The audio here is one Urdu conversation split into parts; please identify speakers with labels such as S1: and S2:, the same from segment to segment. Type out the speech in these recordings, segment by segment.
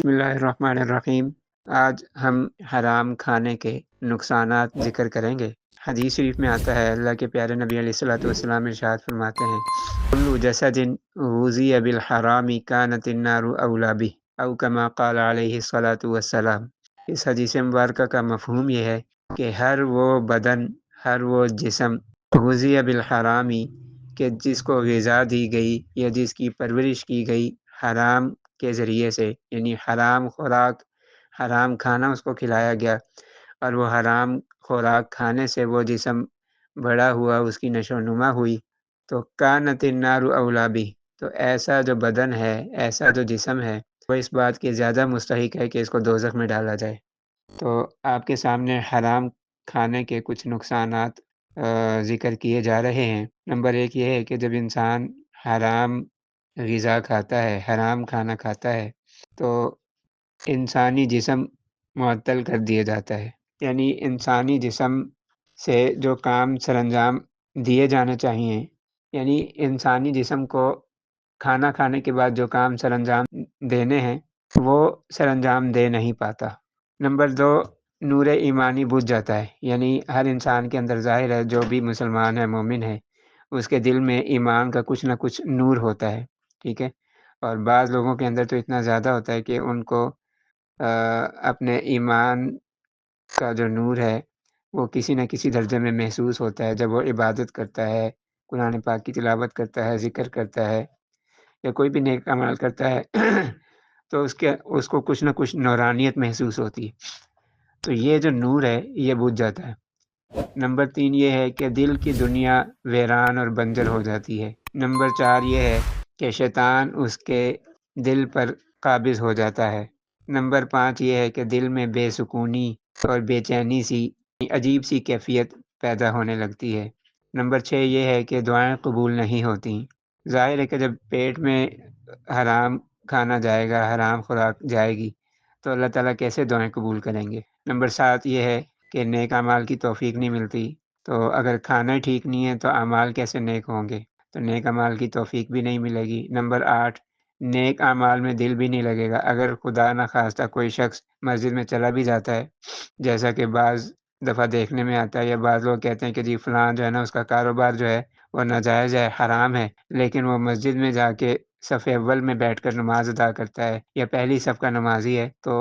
S1: بسم اللہ الرحمن الرحیم۔ آج ہم حرام کھانے کے نقصانات ذکر کریں گے۔ حدیث شریف میں آتا ہے، اللہ کے پیارے نبی علیہ الصلوۃ والسلام ارشاد فرماتے ہیں، کل جسد غذی بالحرام کانت النار اولی بہ او کما قال علیہ الصلوۃ والسلام۔ اس حدیث مبارکہ کا مفہوم یہ ہے کہ ہر وہ بدن، ہر وہ جسم غذی بالحرامی، کہ جس کو غذا دی گئی یا جس کی پرورش کی گئی حرام کے ذریعے سے، یعنی حرام خوراک، حرام کھانا اس کو کھلایا گیا، اور وہ حرام خوراک کھانے سے وہ جسم بڑا ہوا، اس کی نشو و نما ہوئی، تو کانت النار اولی بہ، تو ایسا جو بدن ہے، ایسا جو جسم ہے، وہ اس بات کے زیادہ مستحق ہے کہ اس کو دوزخ میں ڈالا جائے۔ تو آپ کے سامنے حرام کھانے کے کچھ نقصانات ذکر کیے جا رہے ہیں۔ نمبر 1 یہ ہے کہ جب انسان حرام غذا کھاتا ہے، حرام کھانا کھاتا ہے، تو انسانی جسم معطل کر دیا جاتا ہے، یعنی انسانی جسم سے جو کام سر انجام دیے جانے چاہیے، یعنی انسانی جسم کو کھانا کھانے کے بعد جو کام سر انجام دینے ہیں وہ سر انجام دے نہیں پاتا۔ نمبر 2، نور ایمانی بجھ جاتا ہے، یعنی ہر انسان کے اندر ظاہر ہے، جو بھی مسلمان ہے، مومن ہے، اس کے دل میں ایمان کا کچھ نہ کچھ نور ہوتا ہے، ٹھیک ہے، اور بعض لوگوں کے اندر تو اتنا زیادہ ہوتا ہے کہ ان کو اپنے ایمان کا جو نور ہے وہ کسی نہ کسی درجے میں محسوس ہوتا ہے، جب وہ عبادت کرتا ہے، قرآن پاک کی تلاوت کرتا ہے، ذکر کرتا ہے، یا کوئی بھی نیک عمل کرتا ہے تو اس کو کچھ نہ کچھ نورانیت محسوس ہوتی ہے، تو یہ جو نور ہے یہ بجھ جاتا ہے۔ نمبر 3 یہ ہے کہ دل کی دنیا ویران اور بنجر ہو جاتی ہے۔ نمبر 4 یہ ہے کہ شیطان اس کے دل پر قابض ہو جاتا ہے۔ نمبر 5 یہ ہے کہ دل میں بے سکونی اور بے چینی سی عجیب سی کیفیت پیدا ہونے لگتی ہے۔ نمبر 6 یہ ہے کہ دعائیں قبول نہیں ہوتی۔ ظاہر ہے کہ جب پیٹ میں حرام کھانا جائے گا، حرام خوراک جائے گی، تو اللہ تعالیٰ کیسے دعائیں قبول کریں گے۔ نمبر 7 یہ ہے کہ نیک اعمال کی توفیق نہیں ملتی، تو اگر کھانا ٹھیک نہیں ہے تو اعمال کیسے نیک ہوں گے، تو نیک اعمال کی توفیق بھی نہیں ملے گی۔ نمبر 8، نیک اعمال میں دل بھی نہیں لگے گا۔ اگر خدا نہ خواستہ کوئی شخص مسجد میں چلا بھی جاتا ہے، جیسا کہ بعض دفعہ دیکھنے میں آتا ہے، یا بعض لوگ کہتے ہیں کہ جی فلان جو ہے نا، اس کا کاروبار جو ہے وہ ناجائز ہے، حرام ہے، لیکن وہ مسجد میں جا کے صف اول میں بیٹھ کر نماز ادا کرتا ہے، یا پہلی صف کا نمازی ہے، تو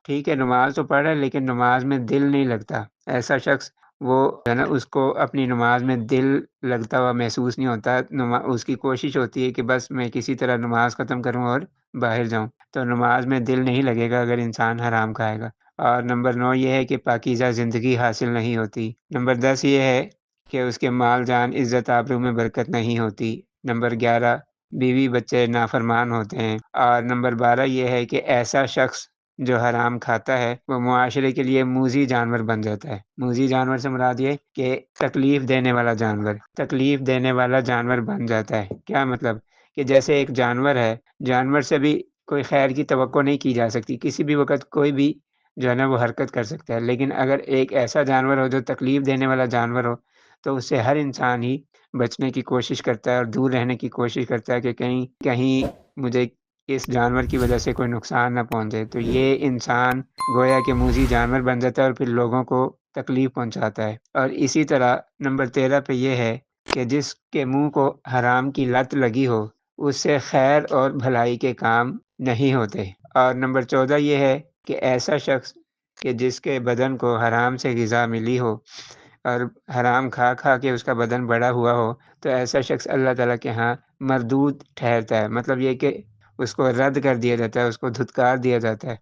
S1: ٹھیک ہے، نماز تو پڑھ رہا ہے لیکن نماز میں دل نہیں لگتا۔ ایسا شخص وہ ہے نا، اس کو اپنی نماز میں دل لگتا ہوا محسوس نہیں ہوتا، اس کی کوشش ہوتی ہے کہ بس میں کسی طرح نماز ختم کروں اور باہر جاؤں، تو نماز میں دل نہیں لگے گا اگر انسان حرام کھائے گا۔ اور نمبر 9 یہ ہے کہ پاکیزہ زندگی حاصل نہیں ہوتی۔ نمبر 10 یہ ہے کہ اس کے مال جان عزت آبرو میں برکت نہیں ہوتی۔ نمبر 11، بیوی بچے نافرمان ہوتے ہیں۔ اور نمبر 12 یہ ہے کہ ایسا شخص جو حرام کھاتا ہے وہ معاشرے کے لیے موذی جانور بن جاتا ہے۔ موذی جانور سے مراد یہ کہ تکلیف دینے والا جانور، تکلیف دینے والا جانور بن جاتا ہے۔ کیا مطلب کہ جیسے ایک جانور ہے، جانور سے بھی کوئی خیر کی توقع نہیں کی جا سکتی، کسی بھی وقت کوئی بھی جو ہے نا وہ حرکت کر سکتا ہے، لیکن اگر ایک ایسا جانور ہو جو تکلیف دینے والا جانور ہو، تو اس سے ہر انسان ہی بچنے کی کوشش کرتا ہے اور دور رہنے کی کوشش کرتا ہے کہ کہیں مجھے اس جانور کی وجہ سے کوئی نقصان نہ پہنچے، تو یہ انسان گویا کہ موذی جانور بن جاتا ہے اور پھر لوگوں کو تکلیف پہنچاتا ہے۔ اور اسی طرح نمبر 13 پہ یہ ہے کہ جس کے منہ کو حرام کی لت لگی ہو، اس سے خیر اور بھلائی کے کام نہیں ہوتے۔ اور نمبر 14 یہ ہے کہ ایسا شخص کہ جس کے بدن کو حرام سے غذا ملی ہو اور حرام کھا کھا کے اس کا بدن بڑا ہوا ہو، تو ایسا شخص اللہ تعالیٰ کے ہاں مردود ٹھہرتا ہے۔ مطلب یہ کہ اس کو رد کر دیا جاتا ہے، اس کو دھتکار دیا جاتا ہے،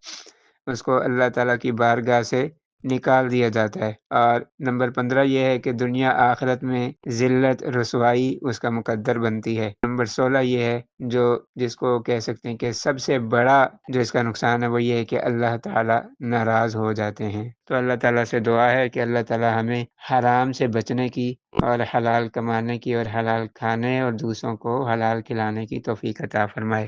S1: اس کو اللہ تعالیٰ کی بارگاہ سے نکال دیا جاتا ہے۔ اور نمبر 15 یہ ہے کہ دنیا آخرت میں ذلت رسوائی اس کا مقدر بنتی ہے۔ نمبر 16 یہ ہے جس کو کہہ سکتے ہیں کہ سب سے بڑا جو اس کا نقصان ہے وہ یہ ہے کہ اللہ تعالیٰ ناراض ہو جاتے ہیں۔ تو اللہ تعالیٰ سے دعا ہے کہ اللہ تعالیٰ ہمیں حرام سے بچنے کی اور حلال کمانے کی اور حلال کھانے اور دوسروں کو حلال کھلانے کی توفیق عطا فرمائے۔